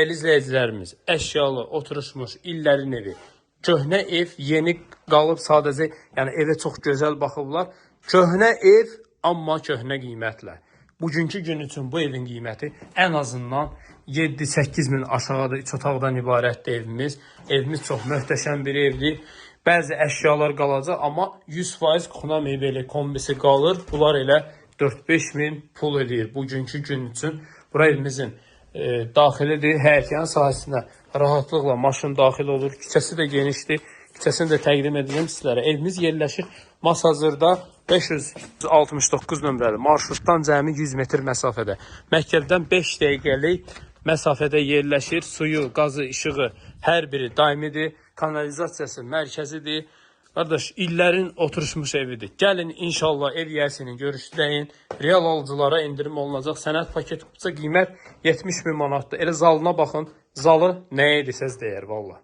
Dəyərli izləyicilərimiz, əşyalı, oturuşmuş, illərin evi, köhnə ev, yeni qalıb sadəcə, yəni evə çox gözəl baxıblar. Köhnə ev, amma köhnə qiymətlə. Bugünkü gün üçün bu evin qiyməti ən azından 7-8 min aşağıda 3 otaqdan ibarətdir evimiz. Evimiz çox möhtəşəm bir evdir. Bəzi əşyalar qalacaq, amma 100% Xuna mebeli kombisi qalır. Bunlar elə 4-5 min pul edir bugünkü gün üçün. Bura evimizin daxilidir. Həyətyan sahəsinə rahatlıqla maşın daxil olur. Küçəsi də genişdir. Küçəsini də təqdim edelim sizlərə. Evimiz yerləşir Masazırda 569 nömrəli marşrutdan cəmi 100 metr məsafədə. Məktəbdən 5 dəqiqəlik məsafədə yerləşir. Suyu, qazı, işığı hər biri daimidir. Kanalizasiyası mərkəzidir. Qardaş, illərin oturuşmuş evidir. Gəlin inşallah ev yiyəsinin görüşdəyin. Real alıcılara indirim olunacaq. Sənəd paket qiymət 70 min manatdır. Elə zalına baxın. Zalı nəyə edirsəz deyər valla.